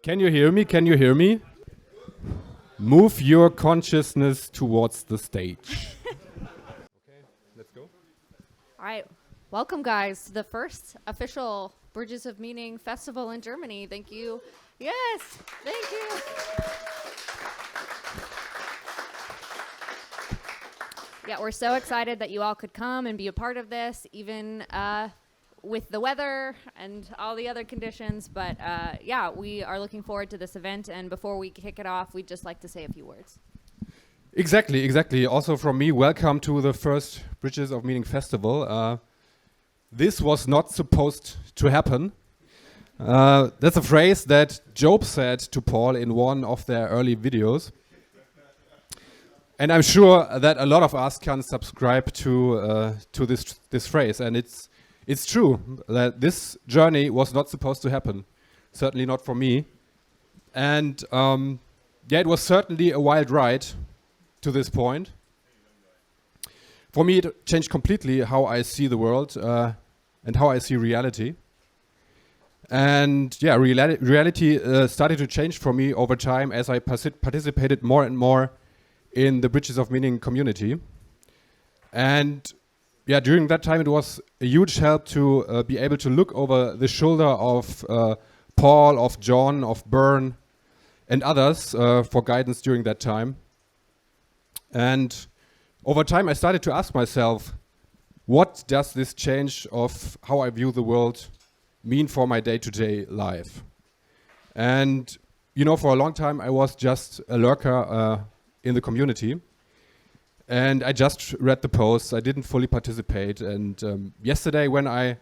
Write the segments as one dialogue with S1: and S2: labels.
S1: Can you hear me? Can you hear me? Move your consciousness towards the stage. Okay, let's go.
S2: All right. Welcome, guys, to the first official Bridges of Meaning Festival in Germany. Thank you. Yes, thank you. Yeah, we're so excited that you all could come and be a part of this, even with the weather and all the other conditions. But yeah, we are looking forward to this event. And before we kick it off, we'd just like to say a few words.
S1: Exactly. Also from me, welcome to the first Bridges of Meaning Festival. This was not supposed to happen. That's a phrase that Job said to Paul in one of their early videos. And I'm sure that a lot of us can subscribe to this phrase. And it's true that this journey was not supposed to happen. Certainly not for me. And yeah, it was certainly a wild ride to this point. For me, it changed completely how I see the world and how I see reality. And yeah, reality started to change for me over time as I participated more and more in the Bridges of Meaning community. And yeah, during that time it was a huge help to be able to look over the shoulder of Paul, of John, of Bern, and others for guidance during that time. And over time I started to ask myself, what does this change of how I view the world mean for my day-to-day life? And you know, for a long time I was just a lurker in the community, and I just read the posts. I didn't fully participate. And yesterday when I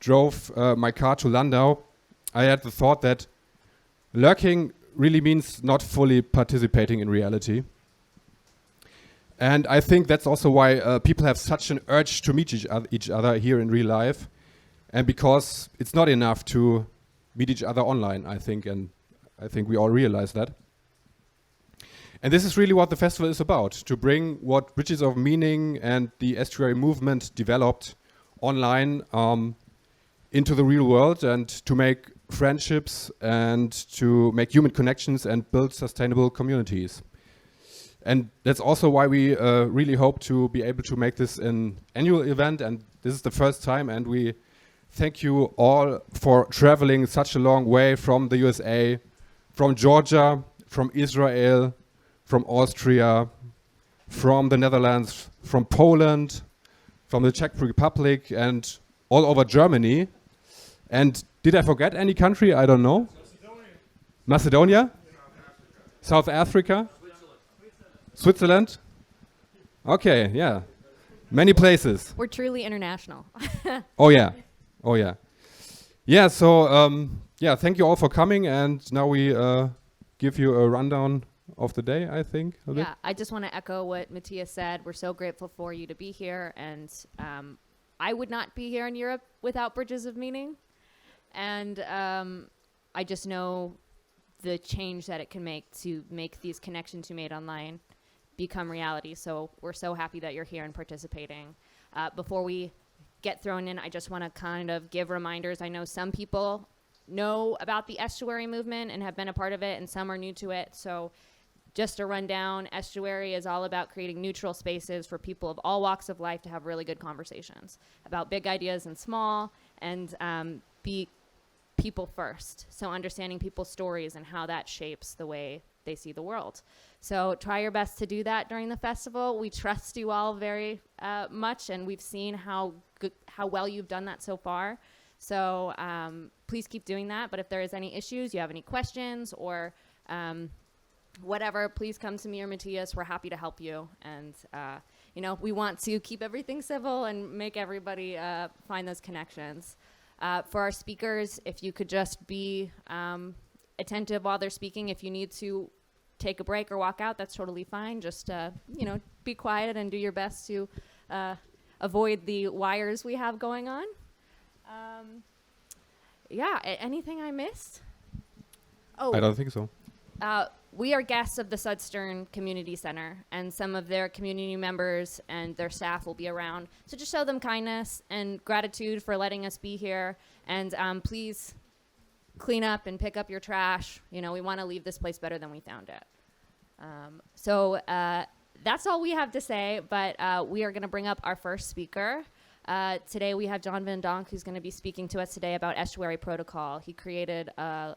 S1: drove my car to Landau, I had the thought that lurking really means not fully participating in reality. And I think that's also why people have such an urge to meet each other here in real life, and because it's not enough to meet each other online, I think, and I think we all realize that. And this is really what the festival is about, to bring what Bridges of Meaning and the estuary movement developed online into the real world, and to make friendships and to make human connections and build sustainable communities. And that's also why we really hope to be able to make this an annual event, and this is the first time, and we thank you all for traveling such a long way from the USA, from Georgia, from Israel, from Austria, from the Netherlands, from Poland, from the Czech Republic, and all over Germany. And did I forget any country? I don't know. Macedonia? South Africa? Switzerland? Okay, yeah. Many places.
S2: We're truly international.
S1: Oh yeah. Yeah, so yeah, thank you all for coming, and now we give you a rundown of the day, I think.
S2: Yeah, I just want to echo what Matthias said. We're so grateful for you to be here, and I would not be here in Europe without Bridges of Meaning. And I just know the change that it can make to make these connections you made online become reality. So we're so happy that you're here and participating. Before we get thrown in, I just want to kind of give reminders. I know some people know about the estuary movement and have been a part of it, and some are new to it. So just a rundown, Estuary is all about creating neutral spaces for people of all walks of life to have really good conversations about big ideas and small, and be people first. So understanding people's stories and how that shapes the way they see the world. So try your best to do that during the festival. We trust you all very much, and we've seen how well you've done that so far. So please keep doing that. But if there is any issues, you have any questions or whatever, please come to me or Matthias. We're happy to help you. And, you know, we want to keep everything civil and make everybody find those connections. For our speakers, if you could just be attentive while they're speaking. If you need to take a break or walk out, that's totally fine. Just, you know, be quiet and do your best to avoid the wires we have going on. Yeah, anything I missed? Oh,
S1: I don't think so.
S2: We are guests of the Sudstern Community Center, and some of their community members and their staff will be around. So just show them kindness and gratitude for letting us be here. And please clean up and pick up your trash. You know, we want to leave this place better than we found it. So that's all we have to say, but we are going to bring up our first speaker. Today we have John Van Donk, who's going to be speaking to us today about estuary protocol. He created a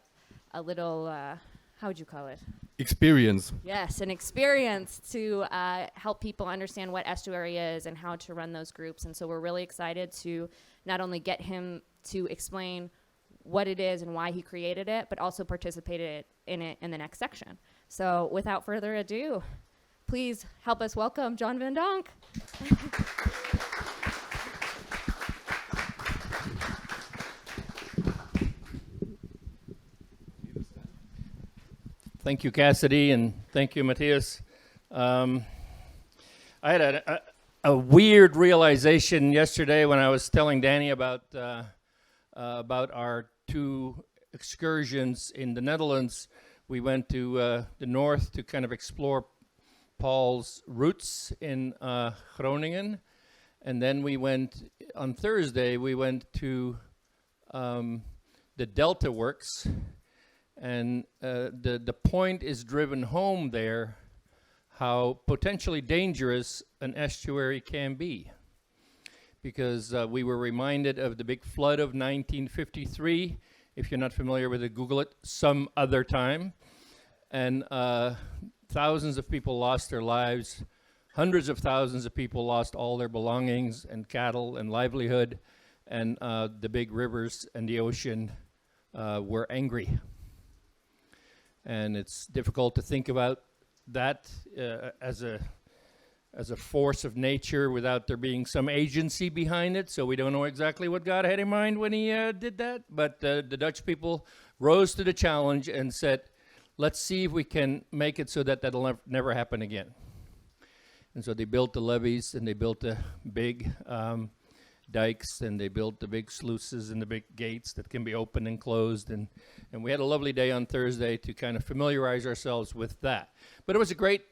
S2: little, how would you call it?
S1: Experience.
S2: Yes, an experience to help people understand what estuary is and how to run those groups. And so we're really excited to not only get him to explain what it is and why he created it, but also participated in it in the next section. So without further ado, please help us welcome John Van Donk.
S3: Thank you, Cassidy, and thank you, Matthias. I had a weird realization yesterday when I was telling Danny about our 2 excursions in the Netherlands. We went to the north to kind of explore Paul's roots in Groningen, and then we went on Thursday. We went to the Delta Works. And the point is driven home there how potentially dangerous an estuary can be. Because we were reminded of the big flood of 1953. If you're not familiar with it, Google it some other time. And thousands of people lost their lives. Hundreds of thousands of people lost all their belongings and cattle and livelihood. And the big rivers and the ocean were angry. And it's difficult to think about that as a force of nature without there being some agency behind it. So we don't know exactly what God had in mind when he did that. But the Dutch people rose to the challenge and said, let's see if we can make it so that that'll never happen again. And so they built the levees, and they built the big dikes, and they built the big sluices and the big gates that can be opened and closed. And we had a lovely day on Thursday to kind of familiarize ourselves with that. But it was a great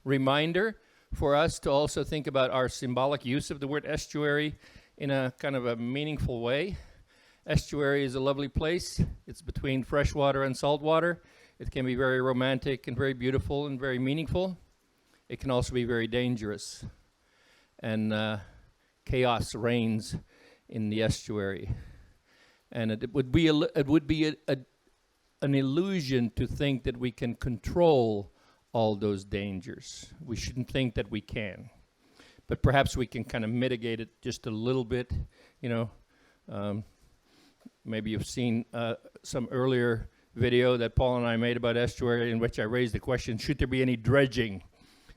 S3: reminder for us to also think about our symbolic use of the word estuary in a kind of a meaningful way. Estuary is a lovely place. It's between freshwater and saltwater. It can be very romantic and very beautiful and very meaningful. It can also be very dangerous. And chaos reigns in the estuary, and it would be an illusion to think that we can control all those dangers. We shouldn't think that we can, but perhaps we can kind of mitigate it just a little bit. You know, maybe you've seen some earlier video that Paul and I made about estuary, in which I raised the question: should there be any dredging?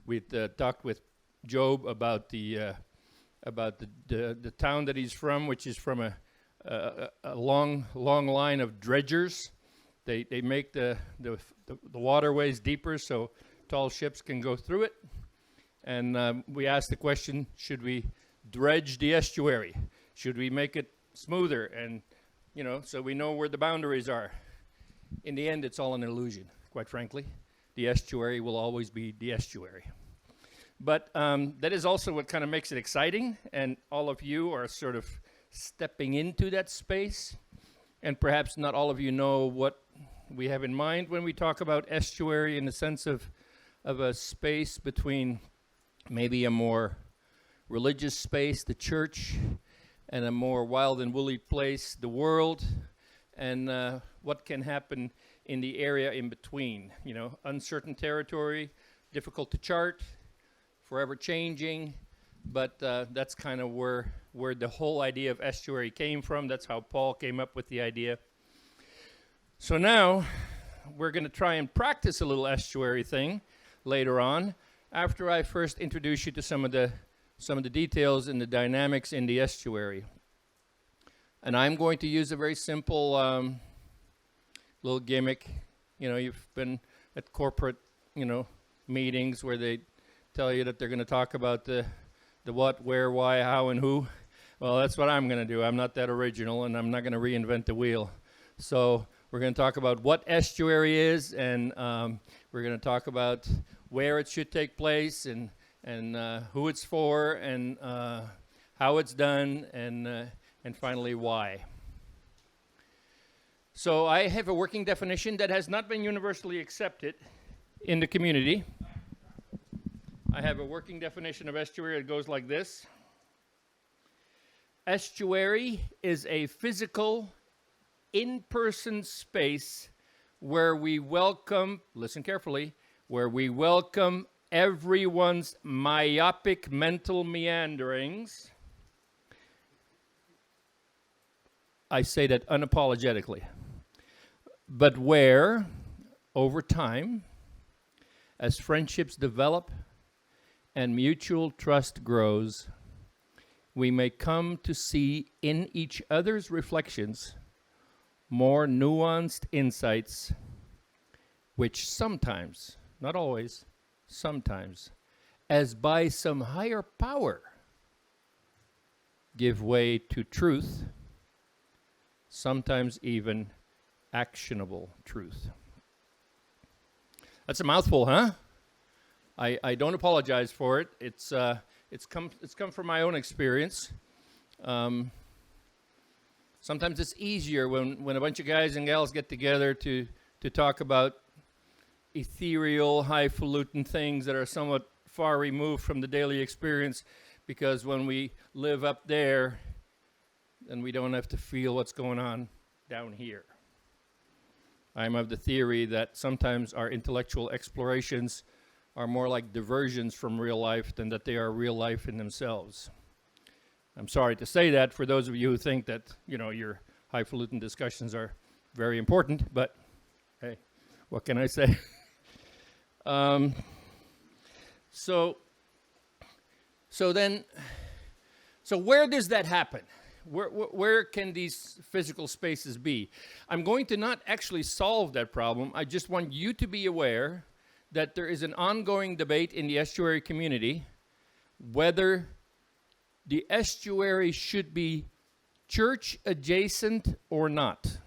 S3: We talked with Job about the town that he's from, which is from a long line of dredgers. They make the waterways deeper so tall ships can go through it. And we asked the question, should we dredge the estuary? Should we make it smoother? And, you know, so we know where the boundaries are. In the end, it's all an illusion, quite frankly. The estuary will always be the estuary. But that is also what kind of makes it exciting, and all of you are sort of stepping into that space. And perhaps not all of you know what we have in mind when we talk about estuary, in the sense of a space between maybe a more religious space, the church, and a more wild and woolly place, the world, and what can happen in the area in between. You know, uncertain territory, difficult to chart, forever changing, but that's kind of where the whole idea of estuary came from. That's how Paul came up with the idea. So now we're going to try and practice a little estuary thing later on, after I first introduce you to some of the details and the dynamics in the estuary. And I'm going to use a very simple little gimmick. You know, you've been at corporate, meetings where they tell you that they're going to talk about the what, where, why, how, and who. Well, that's what I'm going to do. I'm not that original, and I'm not going to reinvent the wheel. So we're going to talk about what estuary is, and we're going to talk about where it should take place, and who it's for, and how it's done, and finally why. So I have a working definition that has not been universally accepted in the community. I have a working definition of estuary that goes like this. Estuary is a physical, in-person space where we welcome, listen carefully, where we welcome everyone's myopic mental meanderings. I say that unapologetically. But where, over time, as friendships develop and mutual trust grows, we may come to see in each other's reflections more nuanced insights, which sometimes, not always, sometimes, as by some higher power, give way to truth, sometimes even actionable truth. That's a mouthful, huh? I don't apologize for it. It's come from my own experience. Sometimes it's easier when a bunch of guys and gals get together to talk about ethereal, highfalutin things that are somewhat far removed from the daily experience, because when we live up there, then we don't have to feel what's going on down here. I'm of the theory that sometimes our intellectual explorations are more like diversions from real life than that they are real life in themselves. I'm sorry to say that for those of you who think that, your highfalutin discussions are very important, but hey, what can I say? So where does that happen? Where can these physical spaces be? I'm going to not actually solve that problem. I just want you to be aware that there is an ongoing debate in the estuary community whether the estuary should be church adjacent or not.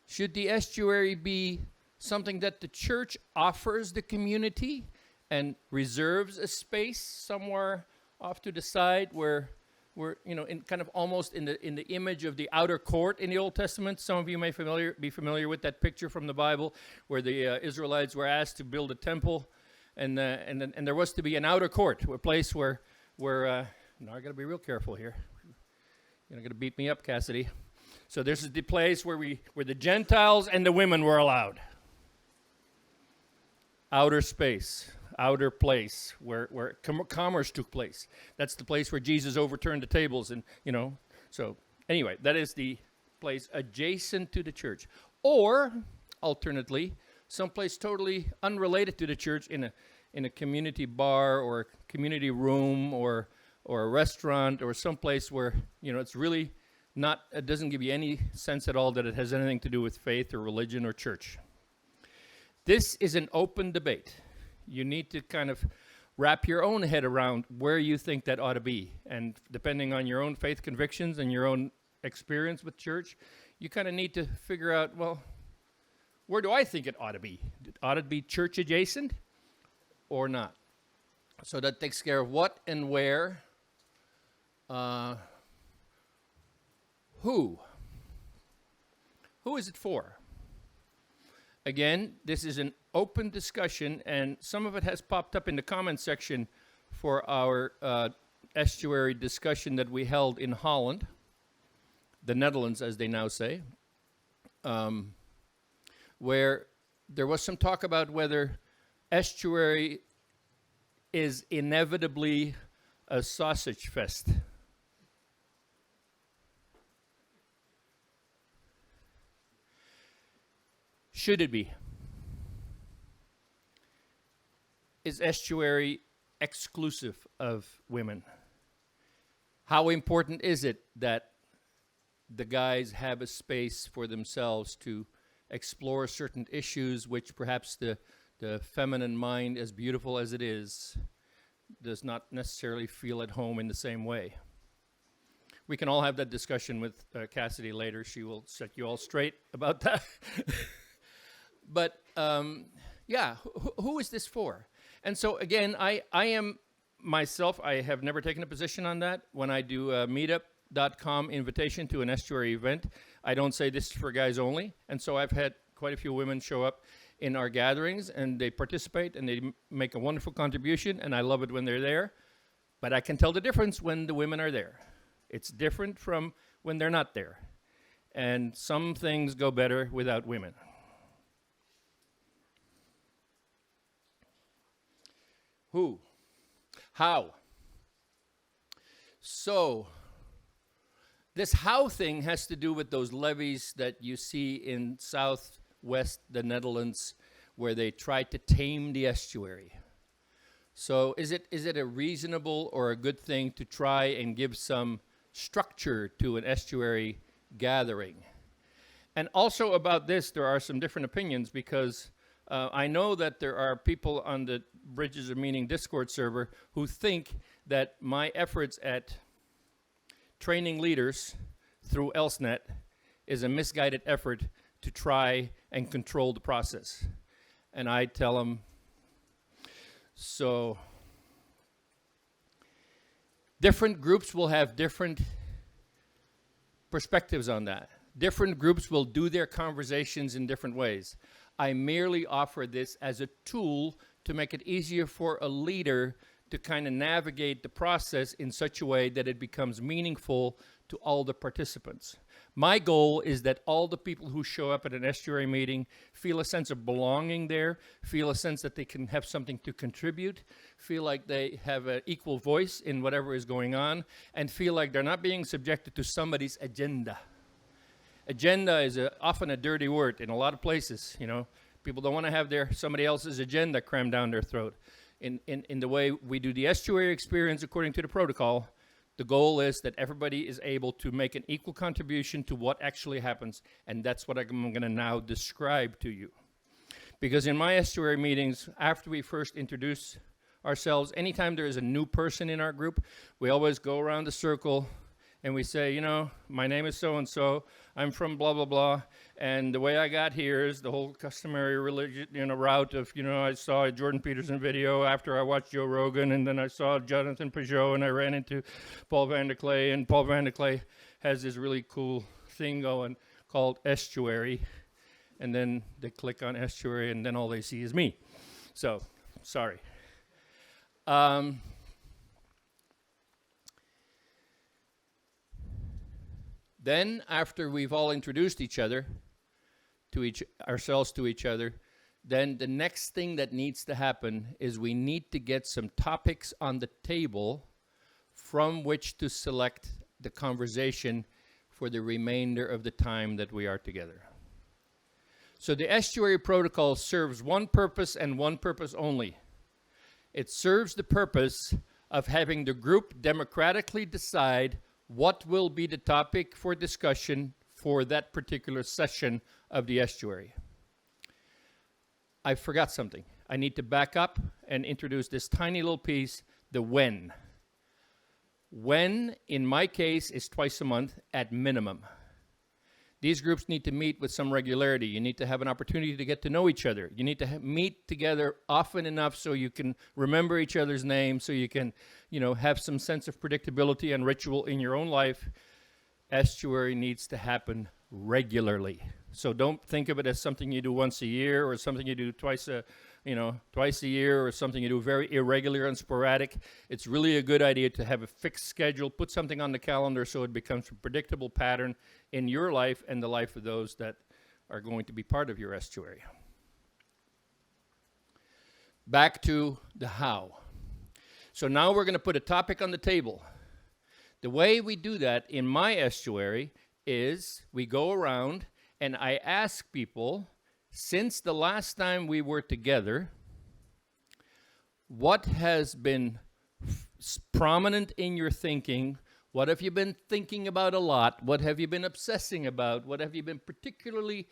S3: Should the estuary be something that the church offers the community and reserves a space somewhere off to the side where we're, in kind of almost in the image of the outer court in the Old Testament? Some of you may be familiar with that picture from the Bible where the Israelites were asked to build a temple, and there was to be an outer court, a place where now I got to be real careful here. You're not going to beat me up, Cassidy. So this is the place where the Gentiles and the women were allowed. Outer space. Outer place where commerce took place. That's the place where Jesus overturned the tables, and so anyway, that is the place adjacent to the church. Or alternately, someplace totally unrelated to the church in a community bar or community room or a restaurant or someplace where it's really not, it doesn't give you any sense at all that it has anything to do with faith or religion or church. This is an open debate. You need to kind of wrap your own head around where you think that ought to be. And depending on your own faith convictions and your own experience with church, you kind of need to figure out, well, where do I think it ought to be? Ought it be church adjacent or not? So that takes care of what and where. Who? Who is it for? Again, this is an open discussion, and some of it has popped up in the comment section for our estuary discussion that we held in Holland, the Netherlands, as they now say, where there was some talk about whether estuary is inevitably a sausage fest. Should it be? Is estuary exclusive of women? How important is it that the guys have a space for themselves to explore certain issues which perhaps the feminine mind, as beautiful as it is, does not necessarily feel at home in the same way? We can all have that discussion with Cassidy later. She will set you all straight about that. But who is this for? And so again, I am myself, I have never taken a position on that. When I do a meetup BoM.com invitation to an estuary event. I don't say this is for guys only, and so I've had quite a few women show up in our gatherings, and they participate, and they make a wonderful contribution, and I love it when they're there. But I can tell the difference when the women are there. It's different from when they're not there. And some things go better without women. Who? How? So, this how thing has to do with those levees that you see in southwest the Netherlands where they try to tame the estuary. So is it a reasonable or a good thing to try and give some structure to an estuary gathering? And also about this, there are some different opinions because I know that there are people on the Bridges of Meaning Discord server who think that my efforts at training leaders through ElseNet is a misguided effort to try and control the process. And I tell them, so different groups will have different perspectives on that. Different groups will do their conversations in different ways. I merely offer this as a tool to make it easier for a leader to kind of navigate the process in such a way that it becomes meaningful to all the participants. My goal is that all the people who show up at an estuary meeting feel a sense of belonging there, feel a sense that they can have something to contribute, feel like they have an equal voice in whatever is going on, and feel like they're not being subjected to somebody's agenda. Agenda is often a dirty word in a lot of places, you know. People don't want to have somebody else's agenda crammed down their throat. In the way we do the estuary experience according to the protocol, the goal is that everybody is able to make an equal contribution to what actually happens, and that's what I'm going to now describe to you. Because in my estuary meetings, after we first introduce ourselves, anytime there is a new person in our group, we always go around the circle and we say, you know, my name is so-and-so, I'm from blah, blah, blah, and the way I got here is the whole customary religion, route of, I saw a Jordan Peterson video after I watched Joe Rogan, and then I saw Jonathan Peugeot, and I ran into Paul Van der Clay, and Paul Van der Clay has this really cool thing going called Estuary, and then they click on Estuary, and then all they see is me. So, sorry. Then, after we've all introduced ourselves to each other, then the next thing that needs to happen is we need to get some topics on the table from which to select the conversation for the remainder of the time that we are together. So the estuary protocol serves one purpose and one purpose only. It serves the purpose of having the group democratically decide what will be the topic for discussion for that particular session of the estuary. I forgot something. I need to back up and introduce this tiny little piece, the when. When, in my case, is twice a month at minimum. These groups need to meet with some regularity. You need to have an opportunity to get to know each other. You need to meet together often enough so you can remember each other's names, so you can, have some sense of predictability and ritual in your own life. Estuary needs to happen regularly. So don't think of it as something you do once a year or something you do twice a year or something you do very irregular and sporadic. It's really a good idea to have a fixed schedule, put something on the calendar so it becomes a predictable pattern in your life and the life of those that are going to be part of your estuary. Back to the how. So now we're going to put a topic on the table. The way we do that in my estuary is we go around and I ask people, since the last time we were together, what has been prominent in your thinking? What have you been thinking about a lot? What have you been obsessing about? What have you been particularly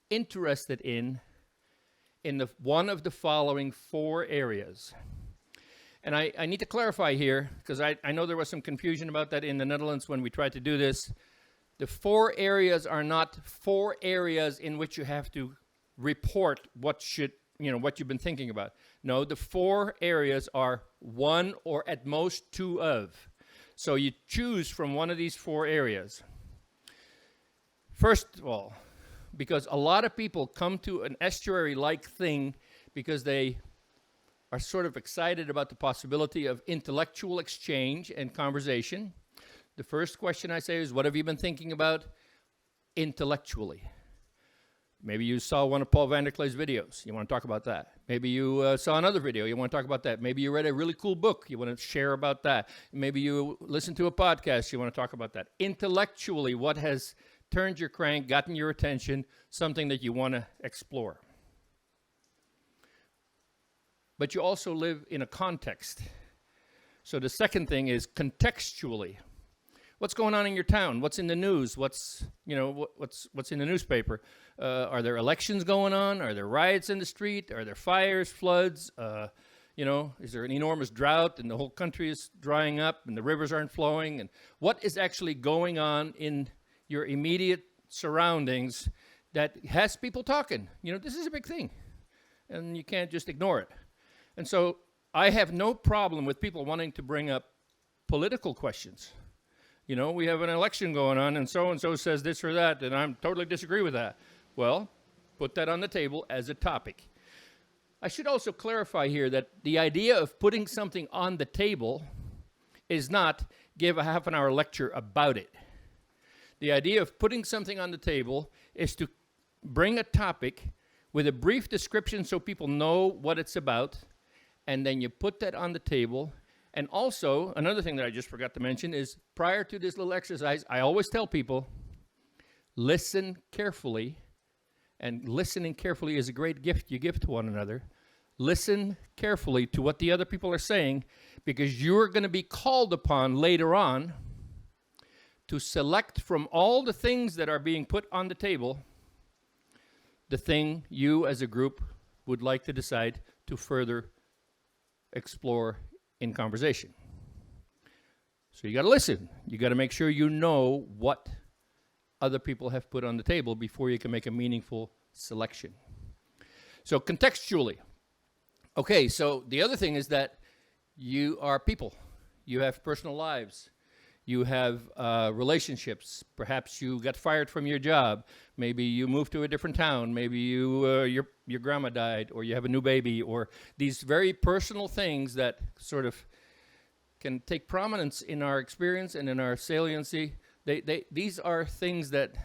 S3: interested in one of the following 4 areas? And I need to clarify here, because I know there was some confusion about that in the Netherlands when we tried to do this. The 4 areas are not 4 areas in which you have to report what you've been thinking about. No, the 4 areas are 1 or at most 2 of. So you choose from one of these 4 areas. First of all, because a lot of people come to an estuary-like thing because they are sort of excited about the possibility of intellectual exchange and conversation. The first question I say is, what have you been thinking about intellectually? Maybe you saw one of Paul van der Klee's videos. You want to talk about that. Maybe you saw another video. You want to talk about that. Maybe you read a really cool book. You want to share about that. Maybe you listened to a podcast. You want to talk about that. Intellectually, what has turned your crank, gotten your attention, something that you want to explore. But you also live in a context. So the second thing is contextually. What's going on in your town? What's in the news? What's in the newspaper? Are there elections going on? Are there riots in the street? Are there fires, floods? Is there an enormous drought and the whole country is drying up and the rivers aren't flowing? And what is actually going on in your immediate surroundings that has people talking? This is a big thing, and you can't just ignore it. And so I have no problem with people wanting to bring up political questions. We have an election going on, and so says this or that, and I totally disagree with that. Well, put that on the table as a topic. I should also clarify here that the idea of putting something on the table is not give a half an hour lecture about it. The idea of putting something on the table is to bring a topic with a brief description so people know what it's about, and then you put that on the table. And also, another thing that I just forgot to mention is prior to this little exercise, I always tell people, listen carefully. And listening carefully is a great gift you give to one another. Listen carefully to what the other people are saying, because you're going to be called upon later on to select from all the things that are being put on the table the thing you as a group would like to decide to further explore in conversation. So you got to listen. You got to make sure you know what other people have put on the table before you can make a meaningful selection. So contextually. Okay, so the other thing is that you are people. You have personal lives. You have relationships. Perhaps you got fired from your job. Maybe you moved to a different town. Maybe your grandma died, or you have a new baby, or these very personal things that sort of can take prominence in our experience and in our saliency. These are things that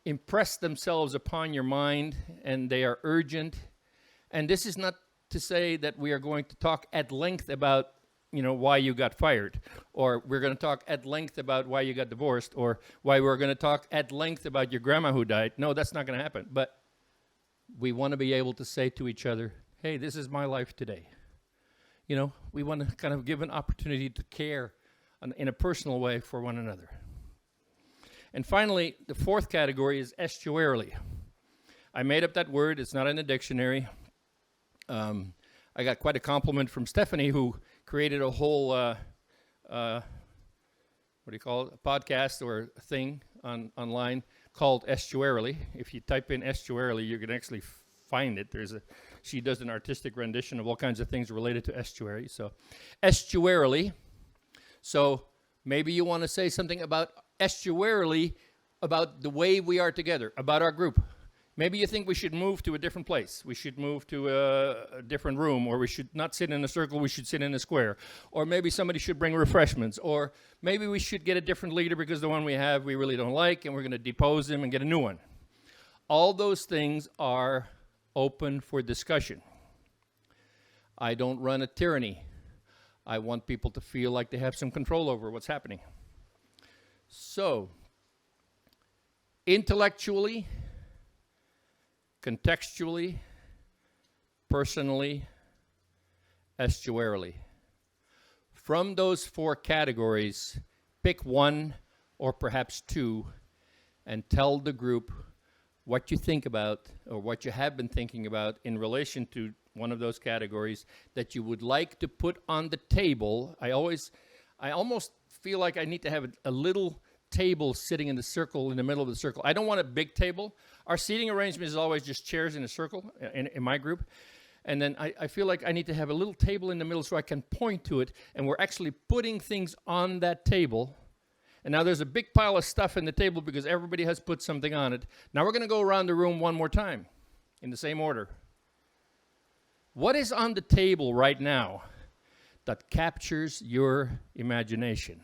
S3: impress themselves upon your mind, and they are urgent. And this is not to say that we are going to talk at length about why you got fired, or we're going to talk at length about why you got divorced, or why we're going to talk at length about your grandma who died. No, that's not going to happen. But we want to be able to say to each other, hey, this is my life today. We want to kind of give an opportunity to care in a personal way for one another. And finally, the fourth category is estuarily. I made up that word. It's not in the dictionary. I got quite a compliment from Stephanie, who created a whole, a podcast or a thing online called Estuarily. If you type in Estuarily, you can actually find it. She does an artistic rendition of all kinds of things related to estuary. So, estuarily. So maybe you want to say something about estuarily, about the way we are together, about our group. Maybe you think we should move to a different place. We should move to a different room, or we should not sit in a circle, we should sit in a square. Or maybe somebody should bring refreshments. Or maybe we should get a different leader because the one we have we really don't like, and we're going to depose him and get a new one. All those things are open for discussion. I don't run a tyranny. I want people to feel like they have some control over what's happening. So, intellectually, contextually, personally, estuarily. From those four categories, pick one or perhaps two and tell the group what you think about or what you have been thinking about in relation to one of those categories that you would like to put on the table. I almost feel like I need to have a little table sitting in the circle, in the middle of the circle. I don't want a big table. Our seating arrangement is always just chairs in a circle in my group. And then I feel like I need to have a little table in the middle so I can point to it, and we're actually putting things on that table. And now there's a big pile of stuff in the table because everybody has put something on it. Now we're going to go around the room one more time in the same order. What is on the table right now that captures your imagination,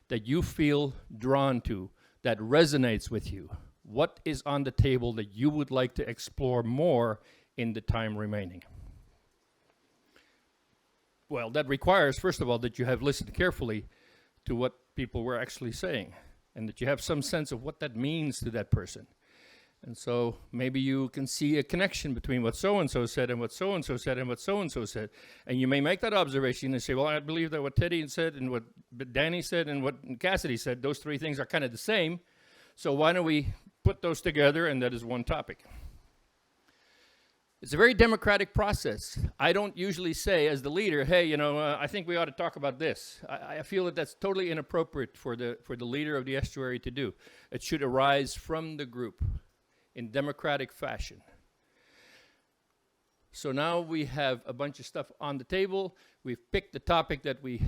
S3: that you feel drawn to, that resonates with you? What is on the table that you would like to explore more in the time remaining? Well, that requires, first of all, that you have listened carefully to what people were actually saying, and that you have some sense of what that means to that person. And so maybe you can see a connection between what so-and-so said and what so-and-so said and what so-and-so said. And you may make that observation and say, well, I believe that what Teddy said and what Danny said and what Cassidy said, those three things are kind of the same. So why don't we put those together, and that is one topic. It's a very democratic process. I don't usually say, as the leader, hey, I think we ought to talk about this. I feel that that's totally inappropriate for the leader of the estuary to do. It should arise from the group in democratic fashion. So now we have a bunch of stuff on the table. We've picked the topic that we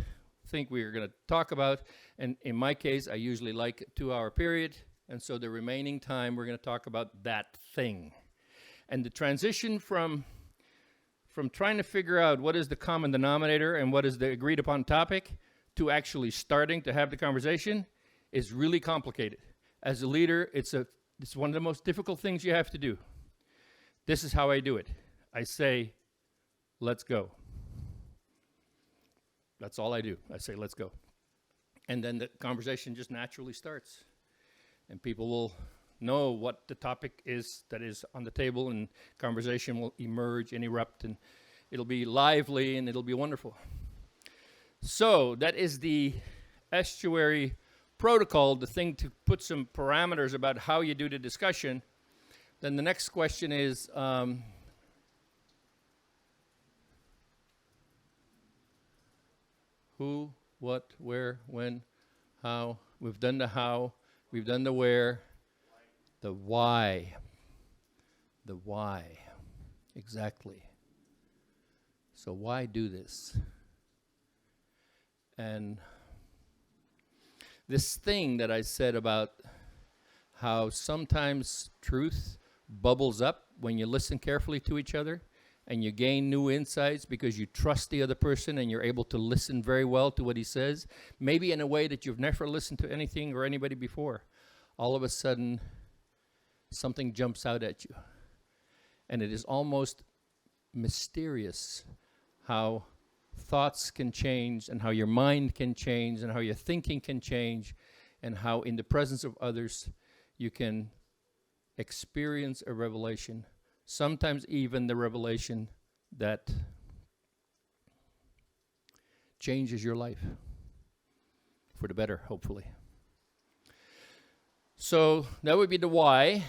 S3: think we are going to talk about. And in my case, I usually like a 2-hour period. And so the remaining time, we're going to talk about that thing. And the transition from trying to figure out what is the common denominator and what is the agreed upon topic to actually starting to have the conversation is really complicated. As a leader, it's one of the most difficult things you have to do. This is how I do it. I say, let's go. That's all I do. I say, let's go. And then the conversation just naturally starts. And people will know what the topic is that is on the table, and conversation will emerge and erupt, and it'll be lively and it'll be wonderful. So that is the estuary protocol, the thing to put some parameters about how you do the discussion. Then the next question is, who, what, where, when, how. We've done the how, we've done the where, the why. The why, exactly. So why do this? And this thing that I said about how sometimes truth bubbles up when you listen carefully to each other and you gain new insights because you trust the other person and you're able to listen very well to what he says, maybe in a way that you've never listened to anything or anybody before. All of a sudden, something jumps out at you. And it is almost mysterious how thoughts can change and how your mind can change and how your thinking can change and how in the presence of others you can experience a revelation, sometimes even the revelation that changes your life for the better, hopefully. So that would be the why.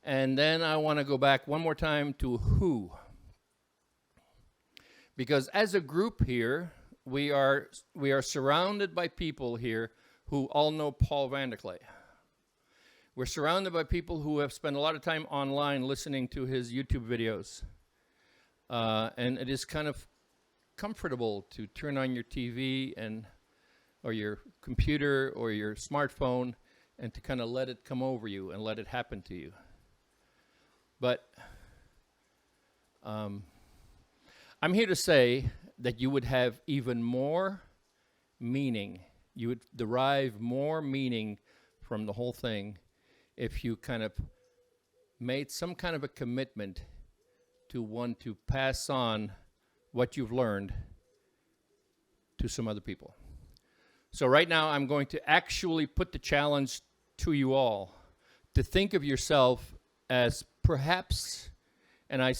S3: And then I want to go back one more time to who. Because as a group here, we are surrounded by people here who all know Paul van der Klee. We're surrounded by people who have spent a lot of time online listening to his YouTube videos. And it is kind of comfortable to turn on your TV or your computer or your smartphone and to kind of let it come over you and let it happen to you. But I'm here to say that you would have even more meaning. You would derive more meaning from the whole thing if you kind of made some kind of a commitment to want to pass on what you've learned to some other people. So right now I'm going to actually put the challenge to you all to think of yourself as perhaps, and I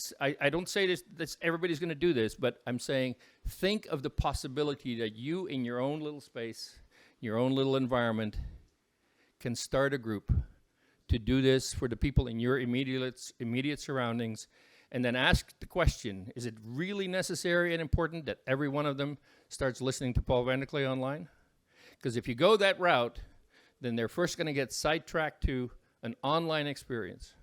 S3: don't say this everybody's going to do this, but I'm saying think of the possibility that you in your own little space, your own little environment, can start a group to do this for the people in your immediate surroundings, and then ask the question, is it really necessary and important that every one of them starts listening to Paul van der Klee online? Because if you go that route, then they're first going to get sidetracked to an online experience.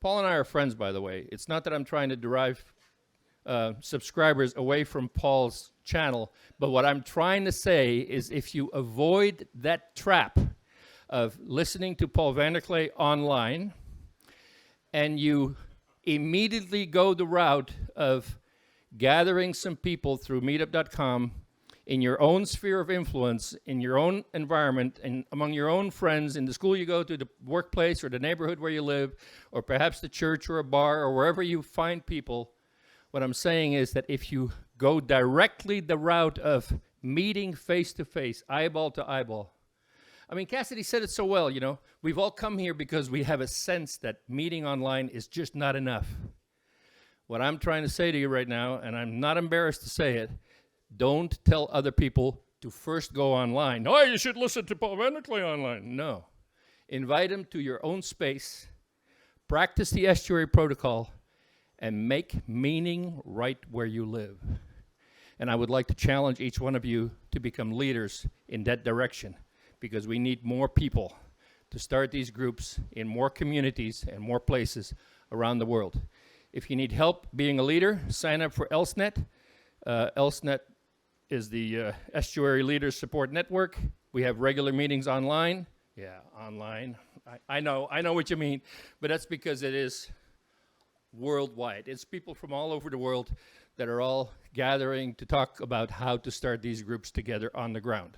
S3: Paul and I are friends, by the way. It's not that I'm trying to derive subscribers away from Paul's channel, but what I'm trying to say is if you avoid that trap of listening to Paul Vanderklay online and you immediately go the route of gathering some people through meetup.com in your own sphere of influence, in your own environment, and among your own friends, in the school you go to, the workplace, or the neighborhood where you live, or perhaps the church or a bar, or wherever you find people, what I'm saying is that if you go directly the route of meeting face-to-face, eyeball to eyeball. I mean, Cassidy said it so well, you know. We've all come here because we have a sense that meeting online is just not enough. What I'm trying to say to you right now, and I'm not embarrassed to say it, don't tell other people to first go online. Oh, you should listen to Paul Vanderklay online. No. Invite them to your own space, practice the estuary protocol, and make meaning right where you live. And I would like to challenge each one of you to become leaders in that direction, because we need more people to start these groups in more communities and more places around the world. If you need help being a leader, sign up for ELSNet. ELSNet is the Estuary Leaders Support Network. We have regular meetings online. Yeah, online. I know what you mean, but that's because it is worldwide. It's people from all over the world that are all gathering to talk about how to start these groups together on the ground.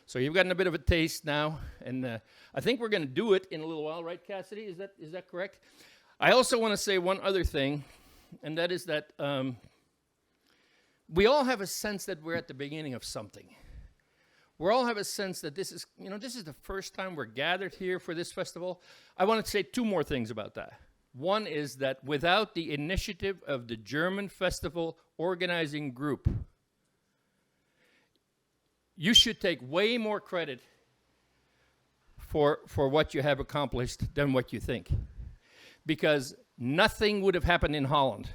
S3: So you've gotten a bit of a taste now, and I think we're going to do it in a little while, right, Cassidy? Is that correct? I also want to say one other thing, and that is that we all have a sense that we're at the beginning of something. We all have a sense that this is the first time we're gathered here for this festival. I want to say two more things about that. One is that without the initiative of the German festival organizing group, you should take way more credit for what you have accomplished than what you think. Because nothing would have happened in Holland.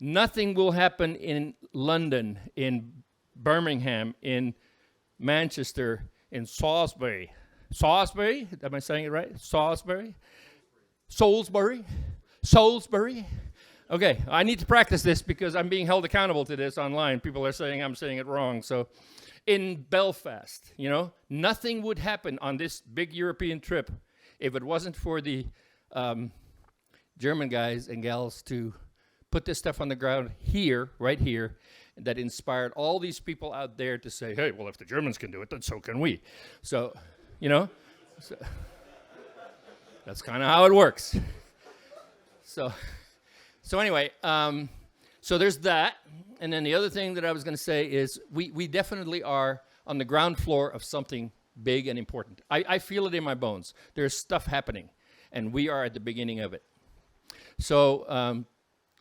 S3: Nothing will happen in London, in Birmingham, in Manchester, in Salisbury. Salisbury? Am I saying it right? Salisbury? Salisbury? Okay, I need to practice this because I'm being held accountable to this online. People are saying I'm saying it wrong. So, in Belfast, nothing would happen on this big European trip if it wasn't for the German guys and gals to put this stuff on the ground here, right here, that inspired all these people out there to say, hey, well, if the Germans can do it, then so can we. So, so that's kind of how it works. So anyway, so there's that. And then the other thing that I was going to say is we definitely are on the ground floor of something big and important. I feel it in my bones. There's stuff happening, and we are at the beginning of it. So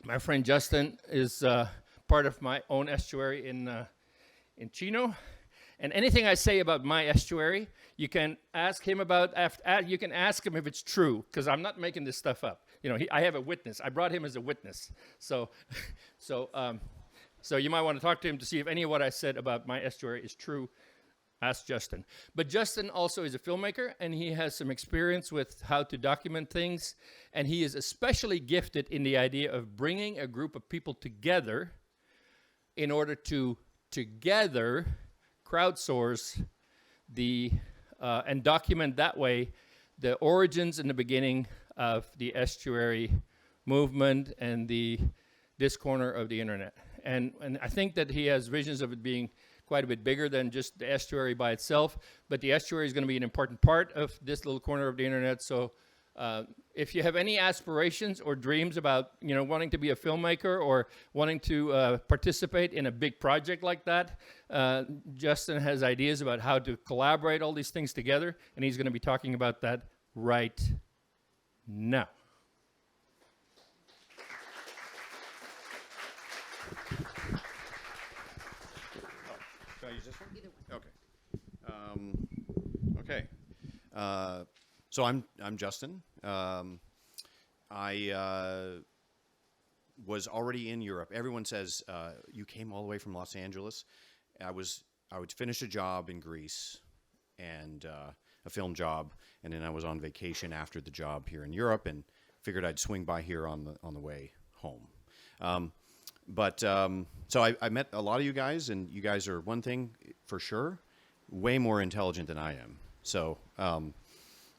S3: my friend Justin is part of my own estuary in Chino. And anything I say about my estuary, you can ask him about. You can ask him if it's true, because I'm not making this stuff up. I have a witness. I brought him as a witness. So you might want to talk to him to see if any of what I said about my estuary is true. Ask Justin. But Justin also is a filmmaker, and he has some experience with how to document things. And he is especially gifted in the idea of bringing a group of people together in order to together crowdsource and document that way the origins and the beginning of the estuary movement and this corner of the internet. And I think that he has visions of it being quite a bit bigger than just the estuary by itself, but the estuary is going to be an important part of this little corner of the internet. So if you have any aspirations or dreams about wanting to be a filmmaker or wanting to participate in a big project like that, Justin has ideas about how to collaborate all these things together, and he's going to be talking about that right now.
S4: Can I use this one? Either one. Okay. So I'm Justin. I was already in Europe. Everyone says you came all the way from Los Angeles. I would finish a job in Greece and a film job, and then I was on vacation after the job here in Europe. And figured I'd swing by here on the way home. So I met a lot of you guys, and you guys are, one thing for sure, way more intelligent than I am. So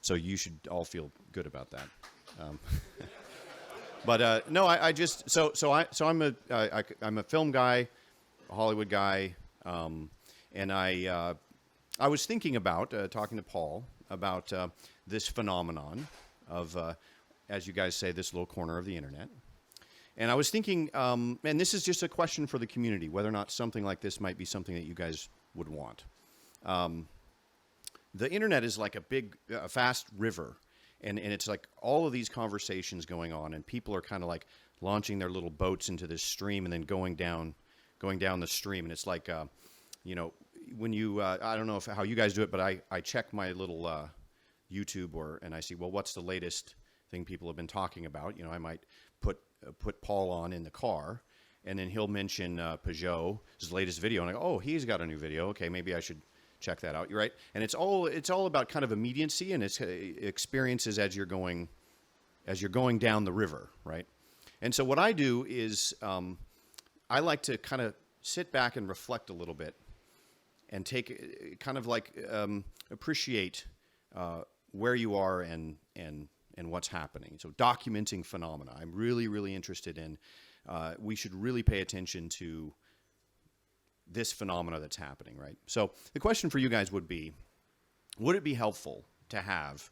S4: so you should all feel good about that. No, I just I'm a film guy, a Hollywood guy, and I was thinking about talking to Paul about this phenomenon of, as you guys say, this little corner of the internet. And I was thinking, and this is just a question for the community, whether or not something like this might be something that you guys would want. The internet is like a big, fast river, and it's like all of these conversations going on, and people are kind of like launching their little boats into this stream and then going down the stream. And it's like, when you, I don't know how you guys do it, but I check my little YouTube and I see, well, what's the latest thing people have been talking about? I might put Paul on in the car, and then he'll mention Peugeot's latest video, and I go, oh, he's got a new video. Okay, maybe I should check that out. You're right, and it's all about kind of immediacy and it's experiences as you're going down the river, right? And so what I do is I like to kind of sit back and reflect a little bit and take kind of like appreciate where you are and what's happening. So documenting phenomena, I'm really, really interested in. We should really pay attention to this phenomena that's happening, right? So the question for you guys would it be helpful to have,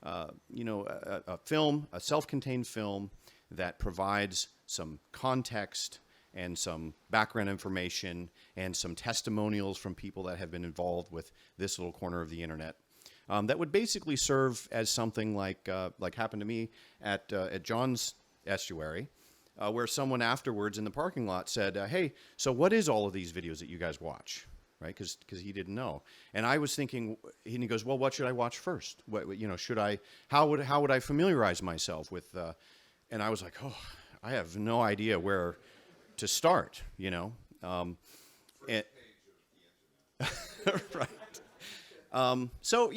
S4: a film, a self-contained film that provides some context and some background information and some testimonials from people that have been involved with this little corner of the internet, that would basically serve as something like happened to me at Donk-Estuary, where someone afterwards in the parking lot said, hey, so what is all of these videos that you guys watch? Right? Because he didn't know. And I was thinking, and he goes, well, what should I watch first? How would I familiarize myself with, and I was like, oh, I have no idea where to start, Right. So,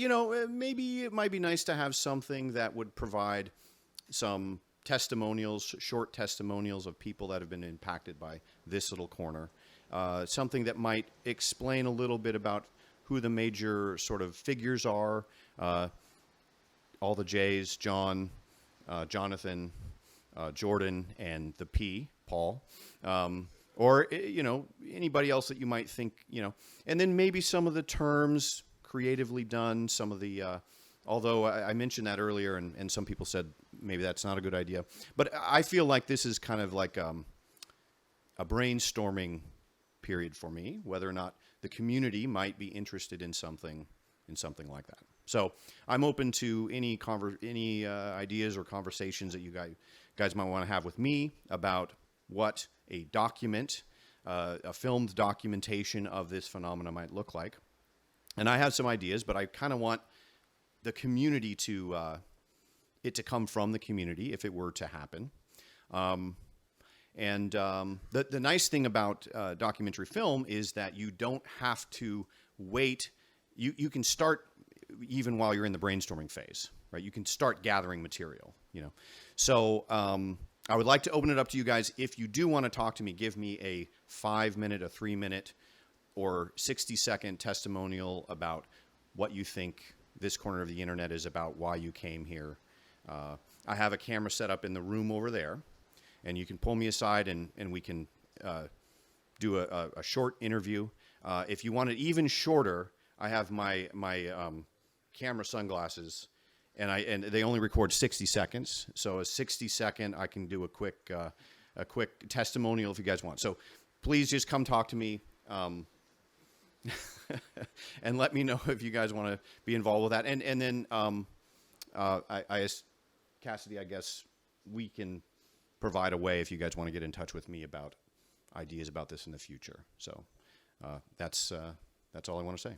S4: maybe it might be nice to have something that would provide some testimonials, short testimonials of people that have been impacted by this little corner. Something that might explain a little bit about who the major sort of figures are, all the J's, John, Jonathan, Jordan, and the P, Paul. Or, anybody else that you might think, and then maybe some of the terms creatively done, some of the, although I mentioned that earlier and some people said maybe that's not a good idea. But I feel like this is kind of like a brainstorming period for me, whether or not the community might be interested in something like that. So I'm open to any ideas or conversations that you guys might want to have with me about what a document, a filmed documentation of this phenomena might look like. And I have some ideas, but I kind of want the community to come from the community if it were to happen. The nice thing about documentary film is that you don't have to wait. You can start even while you're in the brainstorming phase, right? You can start gathering material, So I would like to open it up to you guys. If you do want to talk to me, give me a 5-minute, a 3-minute, or 60-second testimonial about what you think this corner of the internet is about, why you came here. I have a camera set up in the room over there, and you can pull me aside and we can do a short interview. If you want it even shorter, I have my camera sunglasses, and they only record 60 seconds. So a 60-second, I can do a quick testimonial if you guys want. So please just come talk to me. And let me know if you guys want to be involved with that. And then Cassidy, I guess we can provide a way if you guys want to get in touch with me about ideas about this in the future. So that's all I want to say.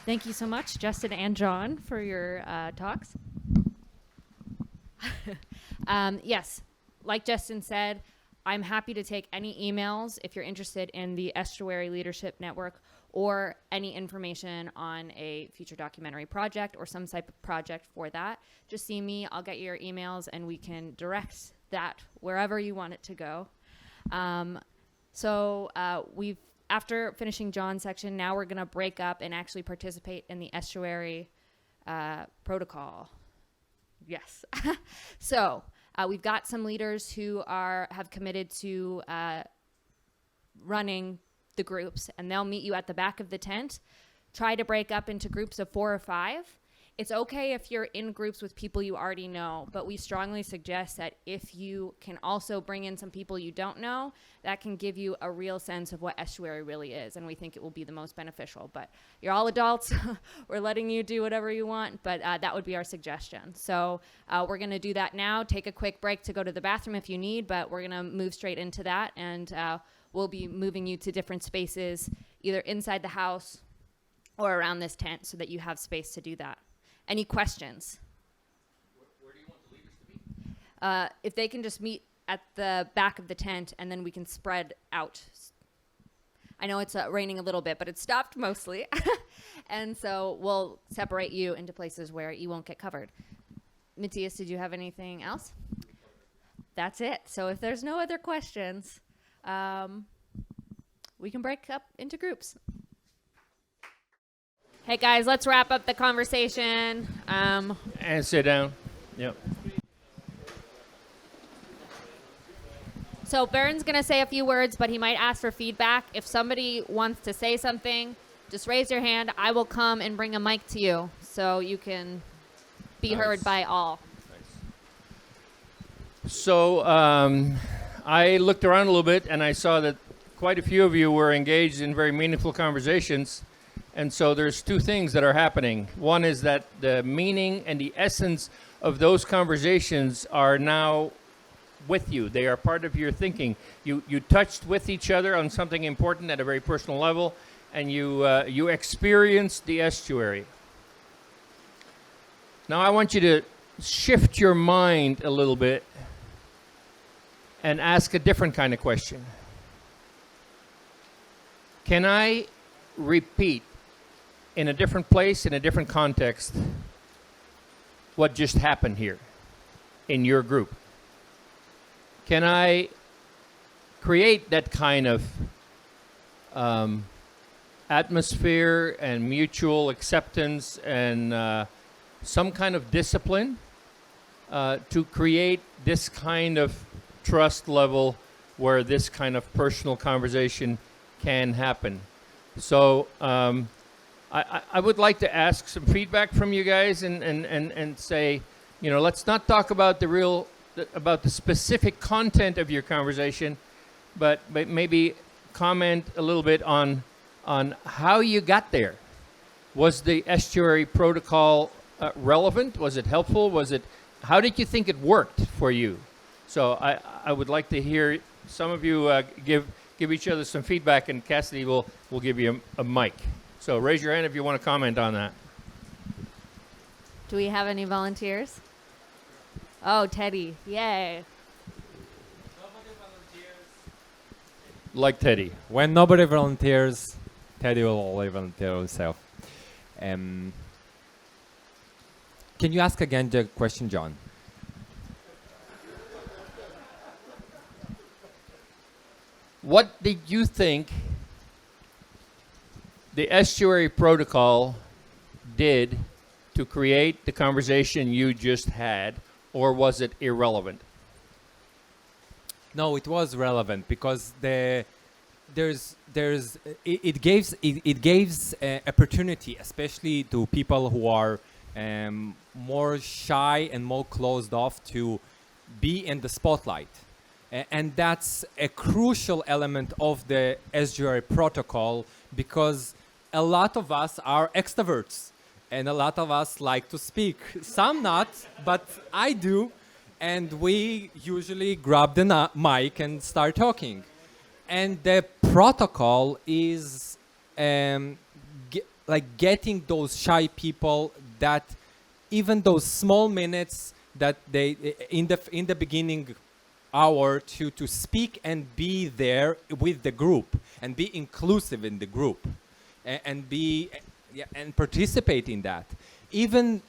S2: Thank you so much, Justin and John, for your talks. Yes, like Justin said, I'm happy to take any emails if you're interested in the Estuary Leadership Network or any information on a future documentary project or some type of project for that, just see me. I'll get your emails and we can direct that wherever you want it to go. We've after finishing John's section, now we're going to break up and actually participate in the estuary protocol. Yes. We've got some leaders who have committed to running the groups, and they'll meet you at the back of the tent. Try to break up into groups of 4 or 5. It's okay if you're in groups with people you already know, but we strongly suggest that if you can also bring in some people you don't know, that can give you a real sense of what estuary really is, and we think it will be the most beneficial. But you're all adults. We're letting you do whatever you want, but that would be our suggestion. So we're going to do that now. Take a quick break to go to the bathroom if you need, but we're going to move straight into that, and we'll be moving you to different spaces, either inside the house or around this tent, so that you have space to do that. Any questions?
S3: Where do you want the leaders to be?
S2: If they can just meet at the back of the tent, and then we can spread out. I know it's raining a little bit, but it stopped mostly. And so we'll separate you into places where you won't get covered. Matthias, did you have anything else? That's it. So if there's no other questions, we can break up into groups. Hey guys, let's wrap up the conversation.
S3: And sit down. Yep.
S2: So Baron's going to say a few words, but he might ask for feedback. If somebody wants to say something, just raise your hand. I will come and bring a mic to you so you can be heard by all.
S3: Nice. So I looked around a little bit, and I saw that quite a few of you were engaged in very meaningful conversations. And so there's 2 things that are happening. One is that the meaning and the essence of those conversations are now with you. They are part of your thinking. You touched with each other on something important at a very personal level, and you experienced the estuary. Now I want you to shift your mind a little bit and ask a different kind of question. Can I repeat in a different place, in a different context, what just happened here in your group? Can I create that kind of atmosphere and mutual acceptance and some kind of discipline to create this kind of trust level where this kind of personal conversation can happen? So I would like to ask some feedback from you guys and say, let's not talk about about the specific content of your conversation, but maybe comment a little bit on how you got there. Was the estuary protocol relevant? Was it helpful? How did you think it worked for you? So I would like to hear some of you give each other some feedback, and Cassidy will give you a mic. So raise your hand if you want to comment on that.
S2: Do we have any volunteers? Oh, Teddy. Yay.
S5: Nobody volunteers.
S3: Like Teddy.
S5: When nobody volunteers, Teddy will only volunteer himself. Can you ask again the question, John?
S3: What did you think the estuary protocol did to create the conversation you just had, or was it irrelevant?
S5: No, it was relevant because it gives opportunity, especially to people who are more shy and more closed off, to be in the spotlight. And that's a crucial element of the estuary protocol, because a lot of us are extroverts and a lot of us like to speak. Some not, but I do. And we usually grab the mic and start talking. And the protocol is getting those shy people, that even those small minutes that they in the beginning hour to speak and be there with the group and be inclusive in the group. and be and participate in that. Even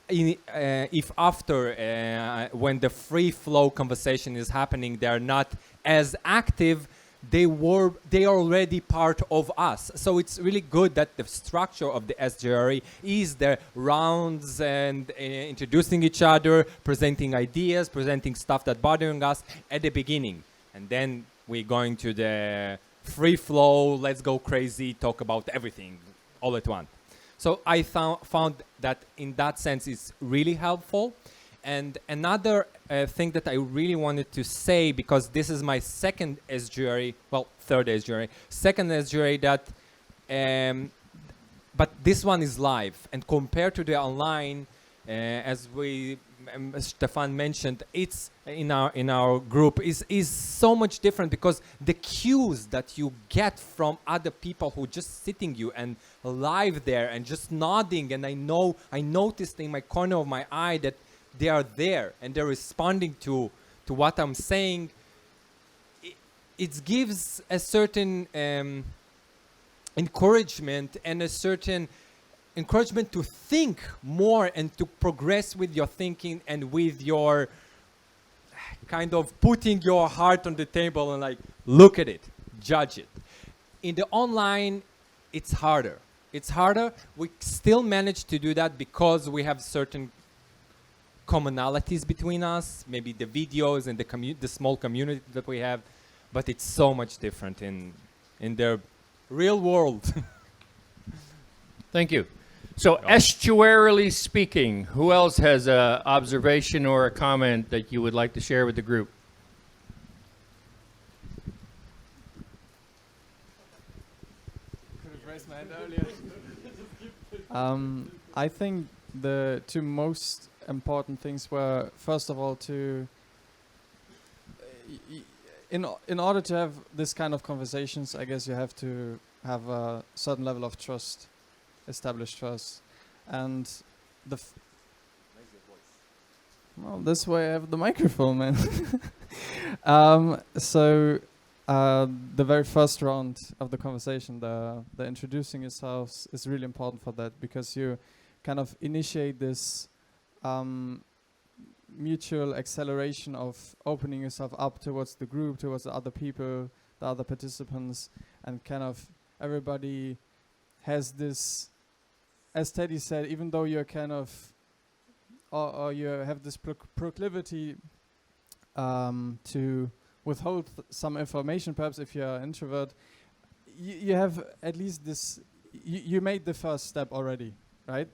S5: if after when the free flow conversation is happening, they are not as active. They are already part of us. So it's really good that the structure of the SGRE is the rounds and introducing each other, presenting ideas, presenting stuff that bothering us at the beginning. And then we're going to the free flow, let's go crazy, talk about everything all at once. So I found that in that sense it's really helpful. And another thing that I really wanted to say, because this is my second SGRE, well, third SGRE, second SGRE that, but this one is live. And compared to the online, as Stefan mentioned, it's in our group is so much different, because the cues that you get from other people who just sitting you and live there and just nodding, and I noticed in my corner of my eye that they are there and they're responding to what I'm saying. It gives a certain encouragement and a certain encouragement to think more and to progress with your thinking and with your kind of putting your heart on the table and like, look at it, judge it. In the online, it's harder. It's harder. We still manage to do that because we have certain commonalities between us, maybe the videos and the small community that we have, but it's so much different in the real world.
S3: Thank you. So, estuarily speaking, who else has an observation or a comment that you would like to share with the group?
S6: Could have raised my hand earlier. I think the two most important things were, first of all, to in order to have this kind of conversations, I guess you have to have a certain level of trust established first, and well, this way I have the microphone, man. So the very first round of the conversation, the introducing yourselves, is really important for that, because you kind of initiate this mutual acceleration of opening yourself up towards the group, towards the other people, the other participants, and kind of everybody has this, as Teddy said, even though you're kind of, or you have this proclivity to withhold some information, perhaps if you're an introvert, you have at least this, you made the first step already, right?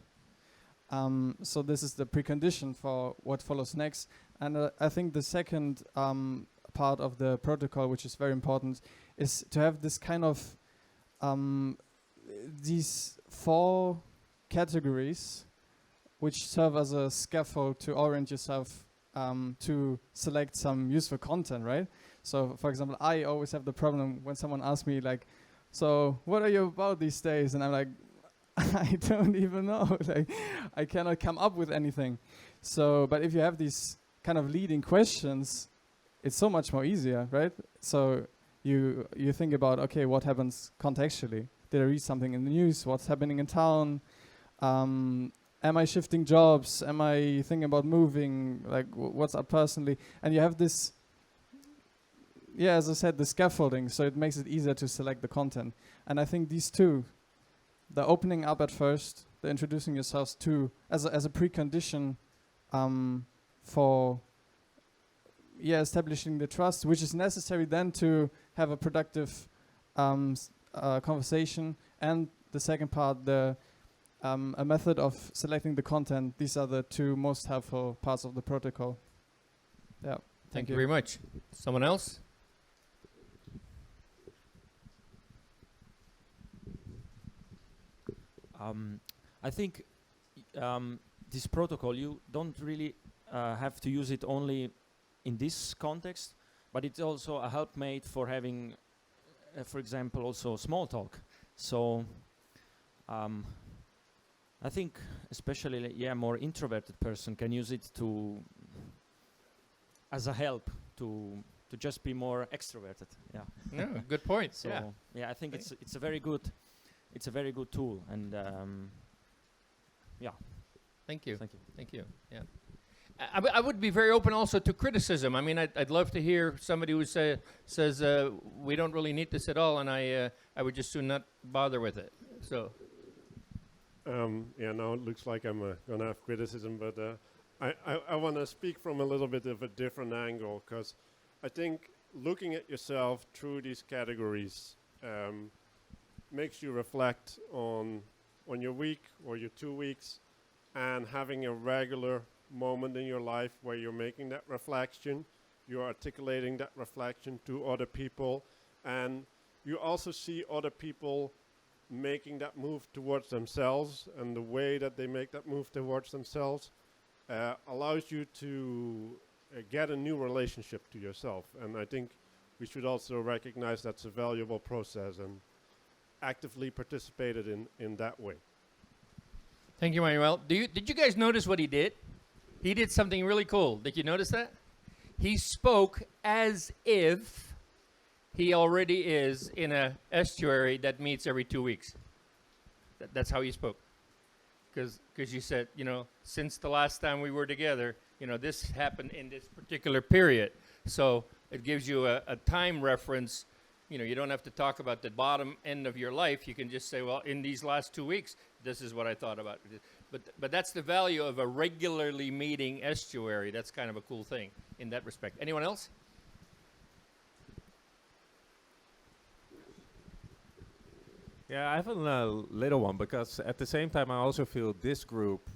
S6: So this is the precondition for what follows next. And I think the second part of the protocol, which is very important, is to have this kind of these 4 categories which serve as a scaffold to orient yourself to select some useful content, right? So, for example, I always have the problem when someone asks me, like, so what are you about these days? And I'm like, I don't even know. Like, I cannot come up with anything. So, but if you have these kind of leading questions, it's so much more easier, right? So you think about, okay, what happens contextually? Did I read something in the news? What's happening in town? Am I shifting jobs? Am I thinking about moving? Like, what's up personally? And you have this, yeah, as I said, the scaffolding, so it makes it easier to select the content. And I think these two, the opening up at first, the introducing yourselves to, as a precondition for, yeah, establishing the trust, which is necessary then to have a productive conversation. And the second part, a method of selecting the content. These are the two most helpful parts of the protocol. Yeah.
S3: Thank you very much. Someone else?
S7: I think this protocol, you don't really have to use it only in this context, but it's also a helpmate for having, for example, also small talk. So I think especially, yeah, more introverted person can use it to as a help to just be more extroverted. Yeah.
S3: No, good point.
S7: So
S3: yeah.
S7: yeah, I think it's a very good it's a very good tool. And yeah,
S3: Thank you.
S7: thank you.
S3: Thank you. Yeah. I would be very open also to criticism. I mean, I'd love to hear somebody who says we don't really need this at all, and I would just soon not bother with it. So
S8: Yeah, now it looks like I'm going to have criticism, but I want to speak from a little bit of a different angle, because I think looking at yourself through these categories makes you reflect on your week or your 2 weeks, and having a regular moment in your life where you're making that reflection, you're articulating that reflection to other people, and you also see other people making that move towards themselves, and the way that they make that move towards themselves allows you to get a new relationship to yourself. And I think we should also recognize that's a valuable process and actively participated in that way.
S3: thank you, Manuel. Did you guys notice what he did? He did something really cool. Did you notice that? He spoke as if he already is in a estuary that meets every 2 weeks. That's how he spoke. Because you said, since the last time we were together, this happened in this particular period. So it gives you a time reference. You don't have to talk about the bottom end of your life. You can just say, well, in these last 2 weeks, this is what I thought about it. But that's the value of a regularly meeting estuary. That's kind of a cool thing in that respect. Anyone else?
S9: Yeah, I have a little one, because at the same time I also feel this group,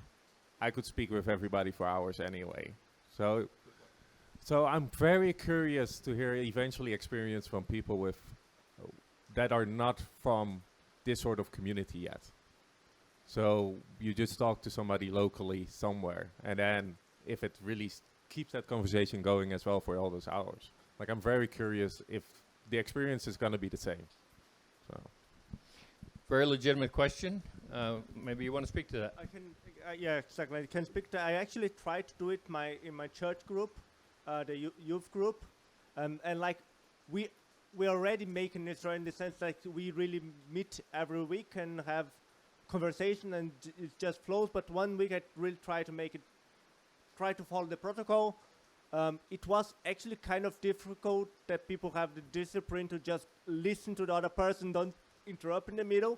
S9: I could speak with everybody for hours anyway. So I'm very curious to hear eventually experience from people with that are not from this sort of community yet. So you just talk to somebody locally somewhere, and then if it really keeps that conversation going as well for all those hours. Like, I'm very curious if the experience is going to be the same. So.
S3: Very legitimate question. Maybe you want to speak to that.
S10: I can, yeah, exactly. I can speak to. I actually tried to do it in my church group, the youth group, and like we already making it in the sense like we really meet every week and have conversation, and it just flows. But 1 week I really try to follow the protocol. It was actually kind of difficult that people have the discipline to just listen to the other person, don't interrupt in the middle.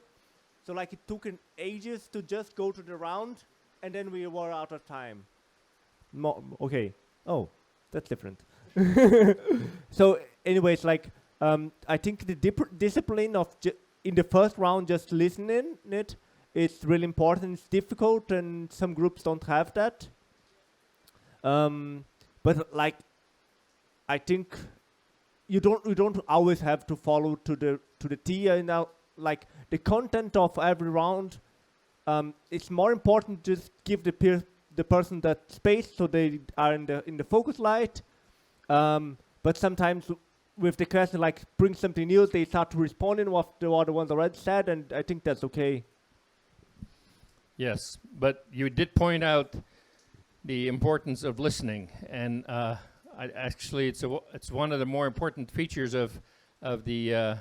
S10: So like it took an ages to just go to the round, and then we were out of time. Okay. Oh, that's different. So anyways, like I think the discipline of in the first round just listening it is really important. It's difficult, and some groups don't have that. But like I think you don't always have to follow to the T. Now, like the content of every round, it's more important to just give the person that space so they are in the focus light. But sometimes with the question like bring something new, they start to respond in what the other ones already said, and I think that's okay.
S3: Yes, but you did point out the importance of listening, and actually, it's one of the more important features of the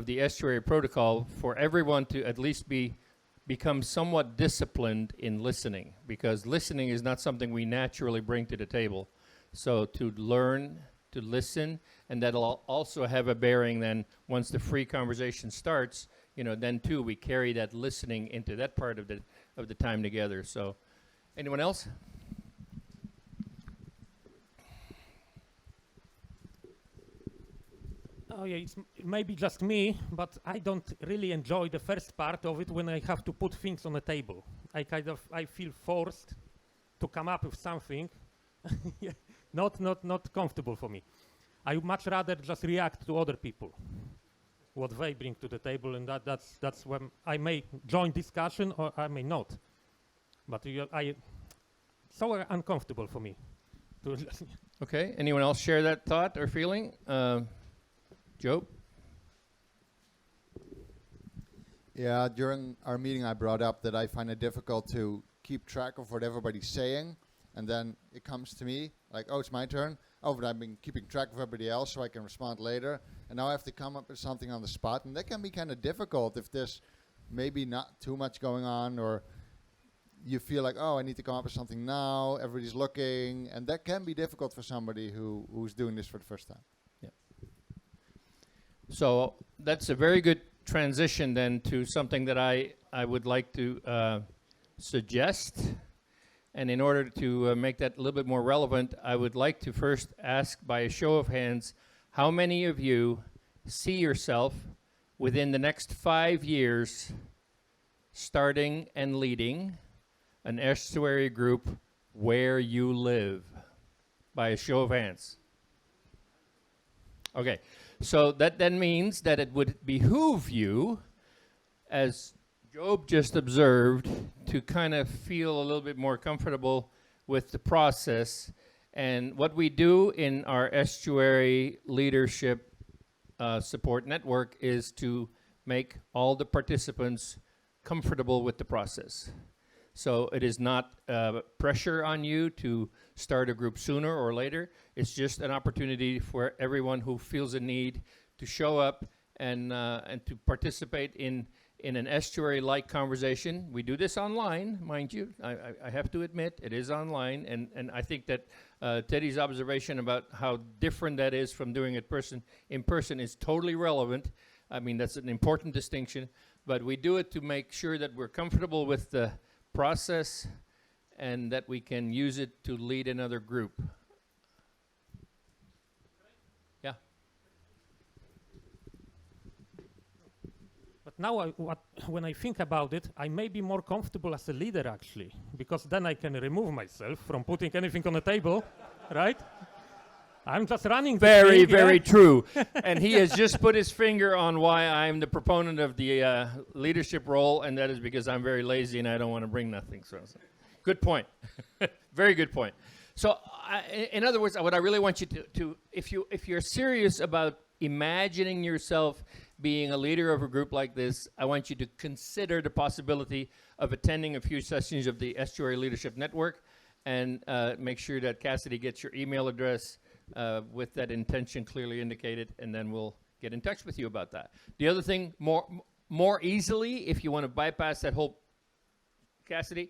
S3: estuary protocol for everyone to at least become somewhat disciplined in listening, because listening is not something we naturally bring to the table. So to learn to listen, and that'll also have a bearing then once the free conversation starts. Then too we carry that listening into that part of the time together. So, anyone else?
S11: Oh yeah, it may be just me, but I don't really enjoy the first part of it when I have to put things on the table. I feel forced to come up with something. Not comfortable for me. I would much rather just react to other people, what they bring to the table, and that's when I may join discussion or I may not. But so uncomfortable for me.
S3: Okay. Anyone else share that thought or feeling? Joe?
S12: Yeah, during our meeting I brought up that I find it difficult to keep track of what everybody's saying, and then it comes to me like, oh, it's my turn. Oh, but I've been keeping track of everybody else so I can respond later, and now I have to come up with something on the spot, and that can be kind of difficult if there's maybe not too much going on, or you feel like, oh, I need to come up with something now, everybody's looking, and that can be difficult for somebody who's doing this for the first time.
S3: So that's a very good transition then to something that I would like to suggest. And in order to make that a little bit more relevant, I would like to first ask by a show of hands, how many of you see yourself within the next 5 years starting and leading an estuary group where you live? By a show of hands. Okay, so that then means that it would behoove you, as Job just observed, to kind of feel a little bit more comfortable with the process. And what we do in our estuary leadership support network is to make all the participants comfortable with the process. So it is not pressure on you to start a group sooner or later. It's just an opportunity for everyone who feels a need to show up and to participate in an estuary-like conversation. We do this online, mind you. I have to admit, it is online, and I think that Teddy's observation about how different that is from doing it in person is totally relevant. I mean, that's an important distinction, but we do it to make sure that we're comfortable with the process and that we can use it to lead another group. Yeah.
S11: But now, when I think about it, I may be more comfortable as a leader, actually, because then I can remove myself from putting anything on the table, right? I'm just running.
S3: Very, very true. And he has just put his finger on why I'm the proponent of the leadership role, and that is because I'm very lazy and I don't want to bring nothing. So, good point. Very good point. So, in other words, what I really want you to if you're serious about imagining yourself being a leader of a group like this, I want you to consider the possibility of attending a few sessions of the Estuary Leadership Network, and make sure that Cassidy gets your email address with that intention clearly indicated, and then we'll get in touch with you about that. The other thing, more easily, if you want to bypass that whole Cassidy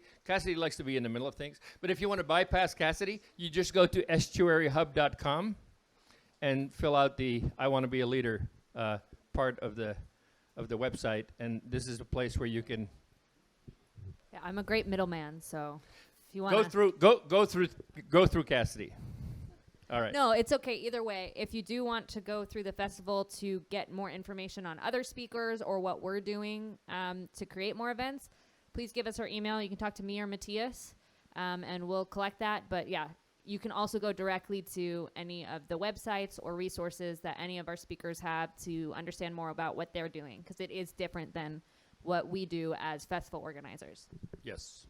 S3: likes to be in the middle of things, but if you want to bypass Cassidy, you just go to estuaryhub.com and fill out the I want to be a leader part of the website, and this is a place where you can.
S2: Yeah, I'm a great middleman, so if you want
S3: go through Cassidy. All right.
S2: No, it's okay either way. If you do want to go through the festival to get more information on other speakers or what we're doing to create more events, please give us our email. You can talk to me or Matthias, and we'll collect that. But yeah, you can also go directly to any of the websites or resources that any of our speakers have to understand more about what they're doing, because it is different than what we do as festival organizers.
S3: Yes.